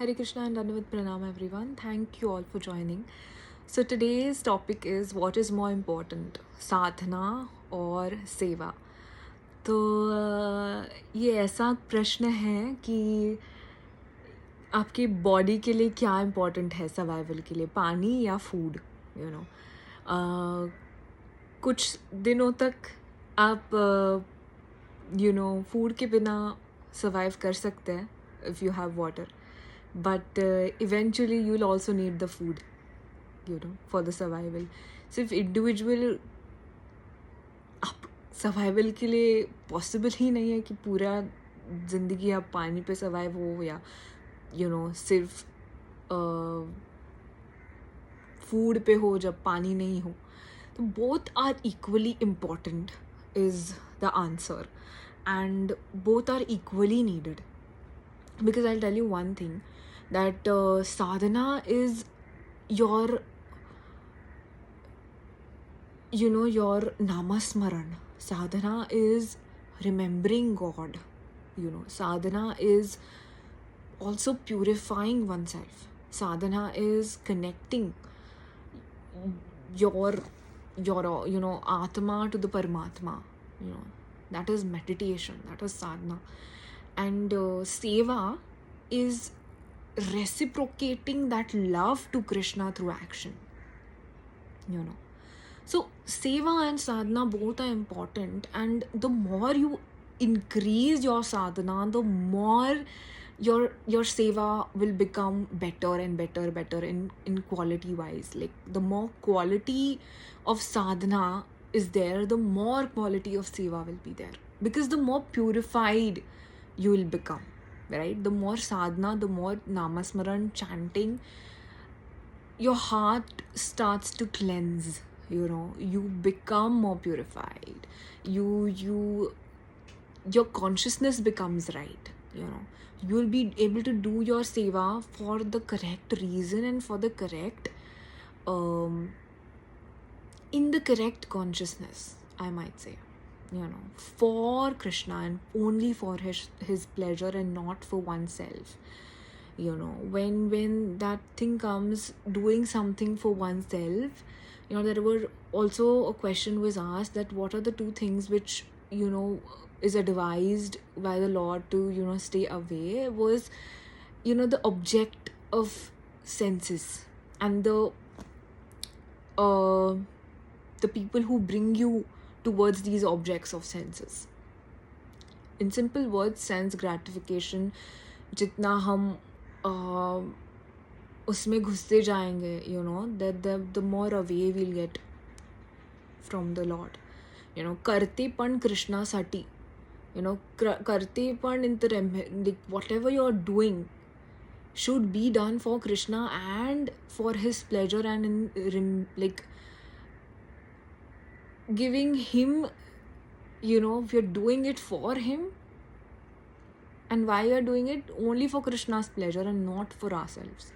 Hare Krishna and Dandavat Pranam everyone. Thank you all for joining. So today's topic is what is more important, sadhana or seva. तो ये ऐसा प्रश्न है कि आपकी body के लिए क्या इम्पोर्टेंट है सर्वाइवल के लिए, पानी या फूड, यू नो. कुछ दिनों तक आप फूड के बिना सर्वाइव कर सकते हैं if you have water, but eventually you'll also need the food, for the survival. सिर्फ इंडिविजुअल आप सर्वाइवल के लिए पॉसिबल ही नहीं है कि पूरा ज़िंदगी आप पानी पे सर्वाइव हो या सिर्फ फूड पे हो जब पानी नहीं हो. तो both are equally important is the answer, and both are equally needed. Because I'll tell you one thing, that sadhana is your namasmaran. Sadhana is remembering God. Sadhana is also purifying oneself. Sadhana is connecting your atma to the paramatma. That is meditation, that is sadhana. And seva is reciprocating that love to Krishna through action. So seva and sadhana both are important, and the more you increase your sadhana, the more your seva will become better and better in quality wise. Like the more quality of sadhana is there, the more quality of seva will be there, because the more purified you will become, right? The more sadhana, the more namasmaran, chanting, your heart starts to cleanse. You become more purified. Your consciousness becomes right. You will be able to do your seva for the correct reason and for the correct in the correct consciousness, I might say. For Krishna and only for his pleasure and not for oneself. When that thing comes, doing something for oneself, there were also a question was asked that what are the two things which is advised by the Lord to stay away, was the object of senses and the people who bring you towards these objects of senses. In simple words, sense gratification, jitna hum उसमें घुसते जाएंगे, the more away we'll get from the Lord. करतेपण कृष्णासाठी, करतेपण in the like whatever you're doing should be done for Krishna and for his pleasure, and in like giving him, if you're doing it for him, and why you're doing it, only for Krishna's pleasure and not for ourselves.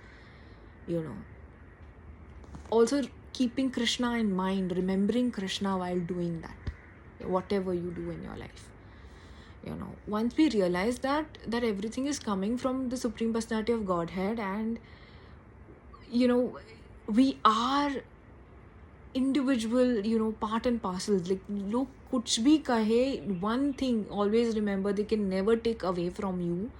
Also keeping Krishna in mind, remembering Krishna while doing that, whatever you do in your life. Once we realize that everything is coming from the Supreme Personality of Godhead, and we are individual, part and parcels. Like log kuch bhi kahe, one thing always remember, they can never take away from you,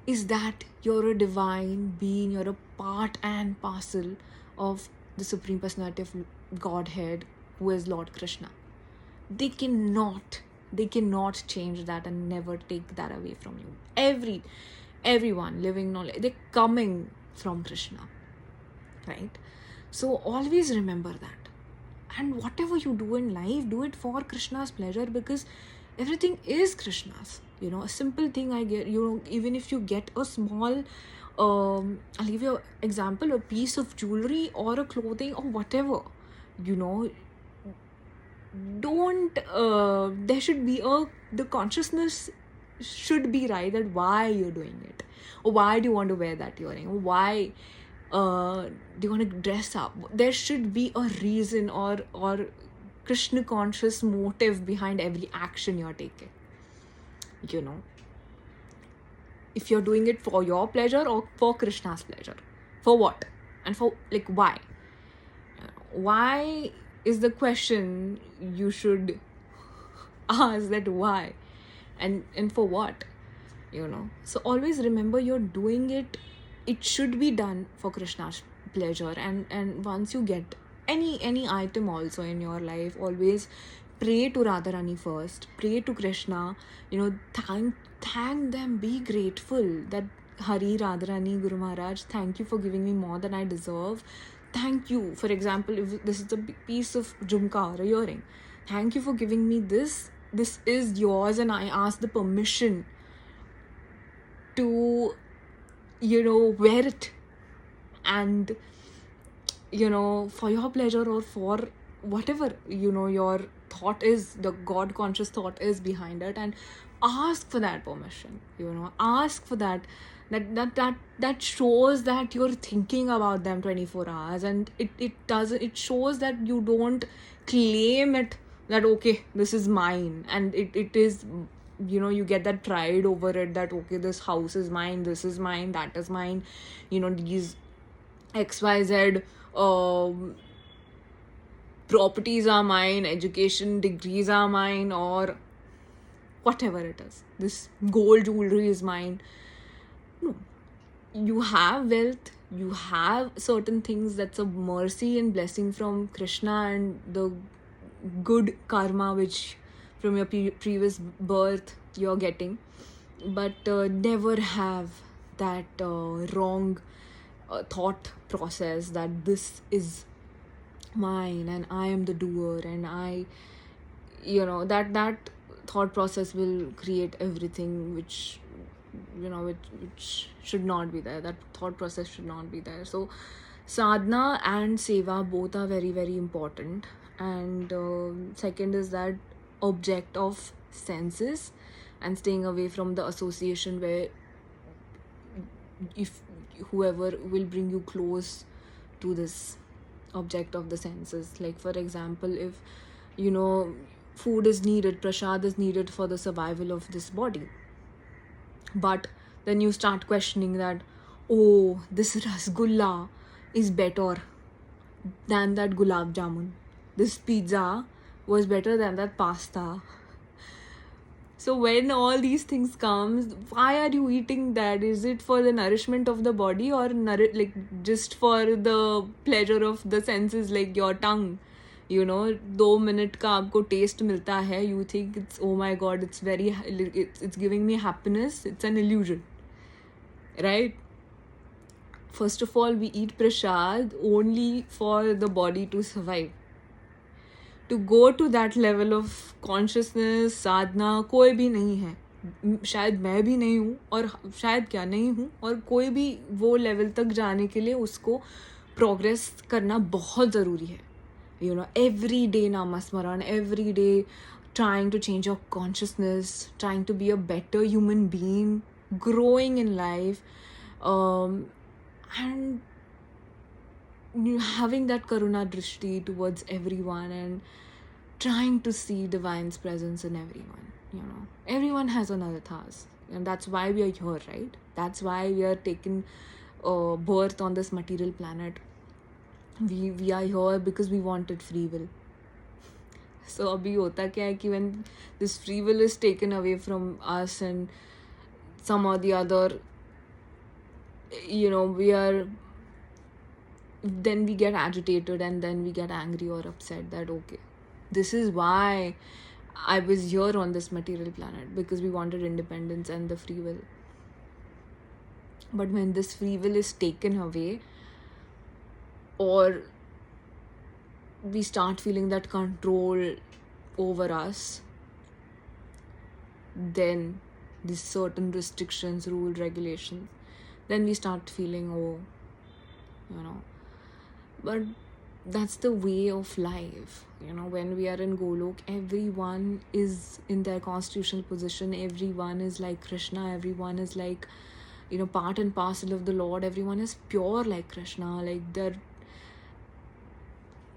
is that you're a divine being, you're a part and parcel of the Supreme Personality of Godhead, who is Lord Krishna. They cannot change that and never take that away from you. Everyone living knowledge, they're coming from Krishna, right? So always remember that. And whatever you do in life, do it for Krishna's pleasure, because everything is Krishna's. A simple thing I get, even if you get a small, I'll give you an example, a piece of jewelry or a clothing or whatever, don't, there should be the consciousness should be right, that why you're doing it, or why do you want to wear that earring, or why do you want to dress up. There should be a reason or Krishna conscious motive behind every action you're taking. if you're doing it for your pleasure or for Krishna's pleasure. For what? And for, like, why? Why is the question you should ask, that why? And for what? So always remember, you're doing it, it should be done for Krishna's pleasure. And once you get any item also in your life, always pray to Radharani first, pray to Krishna, thank them, be grateful that Hari, Radharani, Guru Maharaj, thank you for giving me more than I deserve. Thank you. For example, if this is a piece of jhumka or a earring, thank you for giving me this. This is yours, and I ask the permission to, wear it. And, for your pleasure or for whatever, your thought is, the God conscious thought is behind it. And ask for that permission, ask for that. That shows that you're thinking about them 24 hours. And it shows that you don't claim it, that okay, this is mine. And it is, you get that pride over it, that okay, this house is mine, this is mine, that is mine, these XYZ properties are mine, education degrees are mine, or whatever it is, this gold jewelry is mine. No, you have wealth, you have certain things, that's a mercy and blessing from Krishna, and the good karma which from your previous birth you're getting. But never have that wrong thought process that this is mine and I am the doer, and I, that thought process will create everything which which should not be there. That thought process should not be there. So sadhana and seva both are very, very important. And second is that object of senses, and staying away from the association where if whoever will bring you close to this object of the senses. Like for example, if food is needed, prashad is needed for the survival of this body, but then you start questioning that, oh, this rasgulla is better than that gulab jamun, this pizza was better than that pasta. So when all these things comes, why are you eating that? Is it for the nourishment of the body, or like just for the pleasure of the senses, like your tongue? 2 minute का आपको taste मिलता है, you think it's, oh my god, it's giving me happiness. It's an illusion, right? First of all, we eat prashad only for the body to survive. To go to that level of consciousness, sadhana, कोई भी नहीं है. शायद मैं भी नहीं हूँ, और शायद क्या नहीं हूँ, और कोई भी वो लेवल तक जाने के लिए उसको प्रोग्रेस करना बहुत ज़रूरी है. Every day namasmaran, every day trying to change your consciousness, trying to be a better human being, growing in life, and having that karuna drishti towards everyone, and trying to see divine's presence in everyone. Everyone has another task, and that's why we are here, right? That's why we are taking birth on this material planet. We are here because we wanted free will. So abhi hota kya hai ki when this free will is taken away from us, and some or the other, then we get agitated, and then we get angry or upset that okay, this is why I was here on this material planet, because we wanted independence and the free will. But when this free will is taken away, or we start feeling that control over us, then these certain restrictions, rule, regulations, then we start feeling, but that's the way of life. When we are in Golok, everyone is in their constitutional position, everyone is like Krishna, everyone is like, part and parcel of the Lord, everyone is pure like Krishna, like they're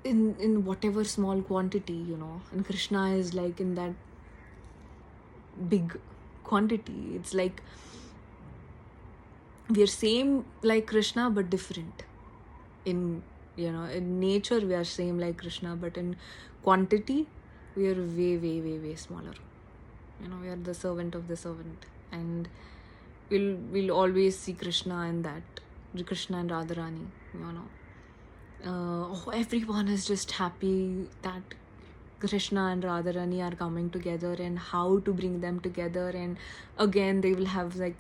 in whatever small quantity, and Krishna is like in that big quantity. It's like we are same like Krishna but different. In in nature we are same like Krishna, but in quantity we are way smaller. We are the servant of the servant, and we'll always see Krishna in that. Krishna and Radharani. Everyone is just happy that Krishna and Radharani are coming together, and how to bring them together. And again they will have like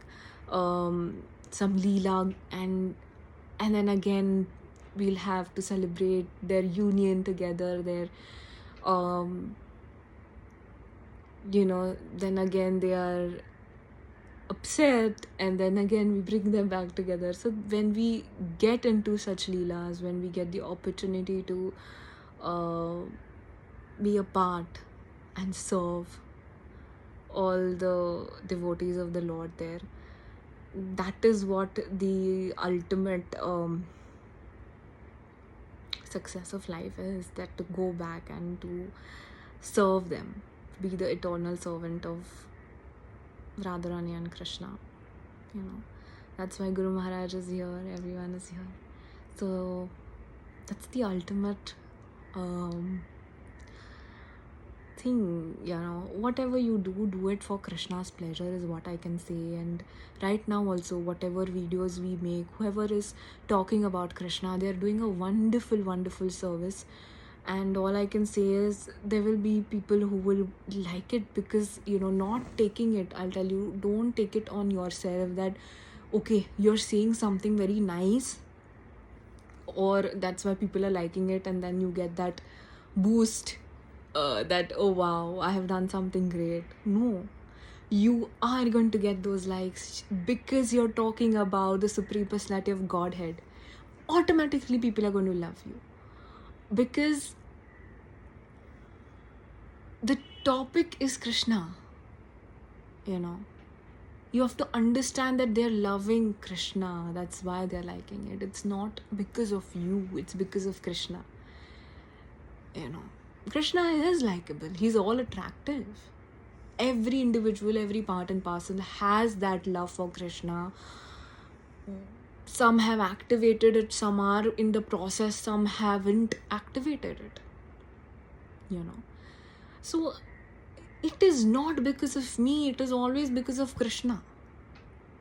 some leela, and then again we'll have to celebrate their union together, their then again they are upset, and then again we bring them back together. So when we get into such leelas, when we get the opportunity to be a part and serve all the devotees of the Lord there, that is what the ultimate success of life is, that to go back and to serve them, be the eternal servant of Radharani and Krishna. That's why Guru Maharaj is here, everyone is here. So that's the ultimate thing. Whatever you do it for Krishna's pleasure is what I can say. And right now also, whatever videos we make, whoever is talking about Krishna, they're doing a wonderful service. And all I can say is there will be people who will like it, because not taking it, I'll tell you, don't take it on yourself that okay, you're saying something very nice, or that's why people are liking it, and then you get that boost, that oh wow, I have done something great. No, you are going to get those likes because you're talking about the Supreme Personality of Godhead. Automatically people are going to love you, because the topic is Krishna. You have to understand that they're loving Krishna. That's why they're liking it. It's not because of you, it's because of Krishna. Krishna is likable. He's all attractive. Every individual, every part and parcel has that love for Krishna. Some have activated it, some are in the process, some haven't activated it. So it is not because of me, it is always because of Krishna.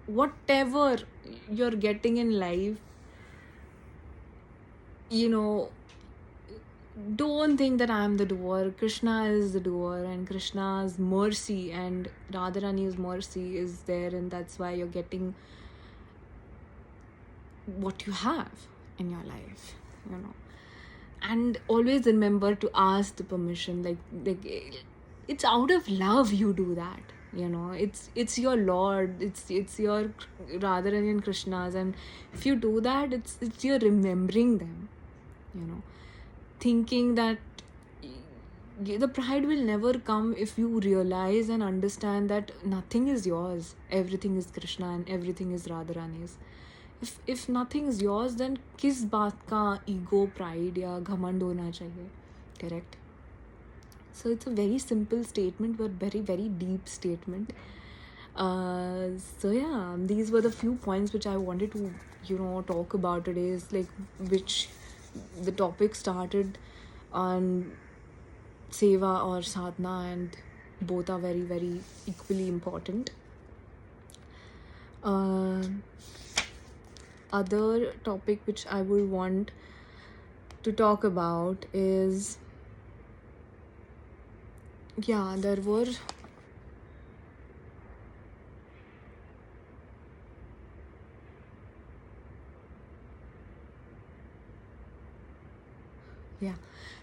Whatever you're getting in life, don't think that I am the doer. Krishna is the doer, and Krishna's mercy and Radharani's mercy is there, and that's why you're getting what you have in your life. And always remember to ask the permission. Like it's out of love you do that. It's your Lord, it's your Radharani and Krishna's, and if you do that, it's you're remembering them. Thinking that the pride will never come if you realize and understand that nothing is yours, everything is Krishna and everything is Radharani's. If nothing is yours, then किस बात का ego, pride या घमंड होना चाहिए? Correct? So it's a very simple statement, but very deep statement. So yeah, these were the few points which I wanted to talk about today. Is like which the topic started on Seva or Sadhana, and both are very equally important. Other topic which I would want to talk about is, there were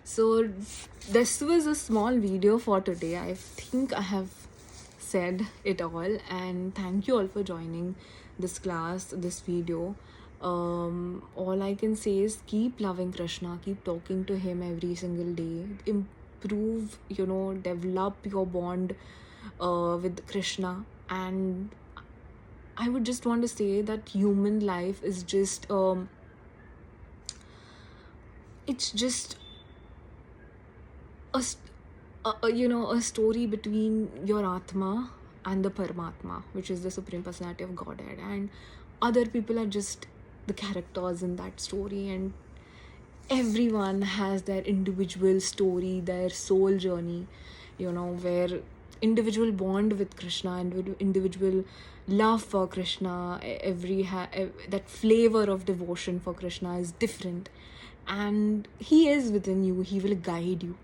so this was a small video for today. I think I have said it all, and thank you all for joining this class, this video. All I can say is keep loving Krishna, keep talking to him every single day, improve, develop your bond with Krishna. And I would just want to say that human life is just it's just a story between your Atma and the Paramatma, which is the Supreme Personality of Godhead. And other people are just the characters in that story, and everyone has their individual story, their soul journey, where individual bond with Krishna, individual love for Krishna, that flavor of devotion for Krishna is different, and he is within you. He will guide you.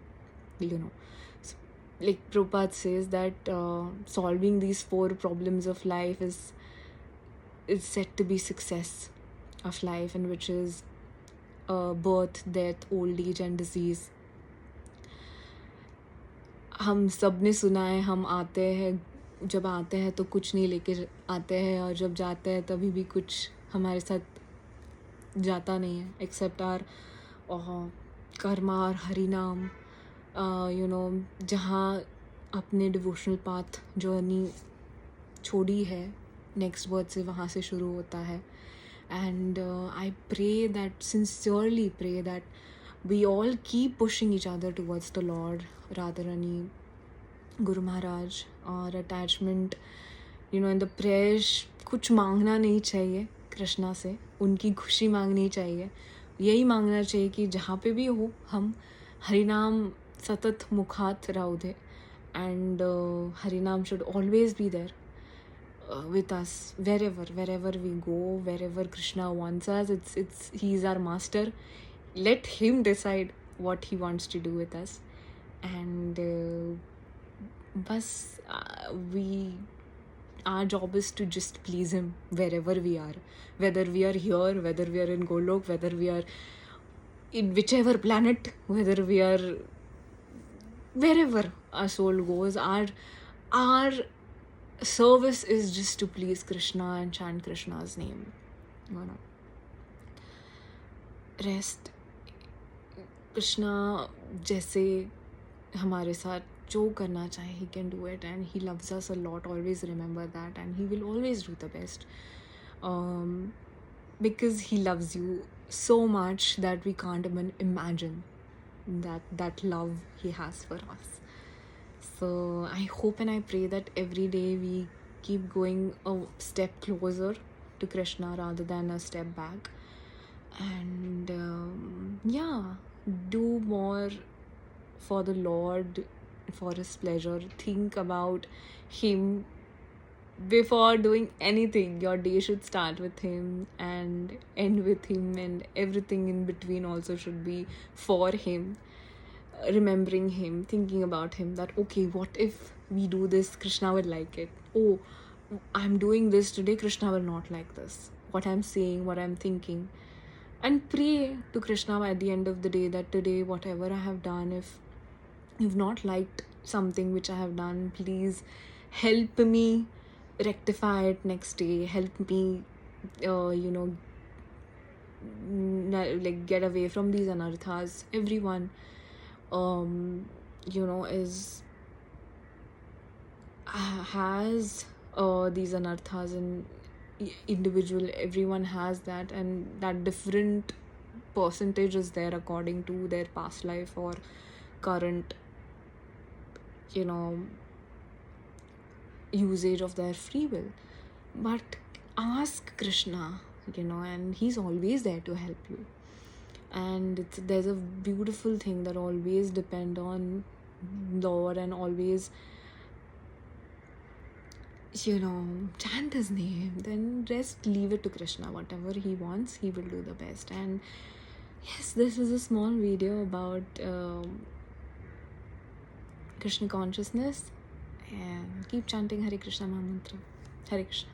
So, like Prabhupada says that solving these 4 problems of life is said to be success of life, and which is birth, death, old age and disease. हम सब ने सुना है, हम आते हैं, जब आते हैं तो कुछ नहीं लेके आते हैं, और जब जाते हैं तभी भी कुछ हमारे साथ जाता नहीं है, एक्सेप्ट आर कर्मा और हरि नाम. जहाँ अपने डिवोशनल पाथ जर्नी छोड़ी है, नेक्स्ट बर्थ से वहाँ से शुरू होता है. And I pray that, sincerely pray that we all keep pushing each other towards the Lord, Radharani, Guru Maharaj, और attachment, in the prayers कुछ मांगना नहीं चाहिए कृष्णा से, उनकी खुशी मांगनी चाहिए. यही मांगना चाहिए कि जहाँ पे भी हो हम हरिनाम सतत मुखात राउ दे, and Harinam should always be there with us wherever we go, wherever Krishna wants us. He's our master. Let him decide what he wants to do with us, and our job is to just please him wherever we are, whether we are here, whether we are in Golok, whether we are in whichever planet, whether we are wherever our soul goes. Our service is just to please Krishna and chant Krishna's name. Rest, Krishna जैसे हमारे साथ जो करना चाहे, he can do it, and he loves us a lot. Always remember that, and he will always do the best, because he loves you so much that we can't even imagine that love he has for us. So I hope and I pray that every day we keep going a step closer to Krishna rather than a step back. And do more for the Lord, for his pleasure. Think about him before doing anything. Your day should start with him and end with him, and everything in between also should be for him. Remembering him, thinking about him, that okay, what if we do this, Krishna will like it. Oh, I'm doing this today, Krishna will not like this, what I'm saying, what I'm thinking. And pray to Krishna at the end of the day that today, whatever I have done, if you've not liked something which I have done, please help me rectify it next day. Help me like get away from these anarthas. Everyone has these anarthas, and individual, everyone has that, and that different percentage is there according to their past life or current usage of their free will. But ask Krishna, and he's always there to help you. And there's a beautiful thing that always depend on Lord, and always chant his name. Then rest, leave it to Krishna. Whatever he wants, he will do the best. And yes, this is a small video about Krishna consciousness, and keep chanting Hare Krishna Maha Mantra. Hare Krishna.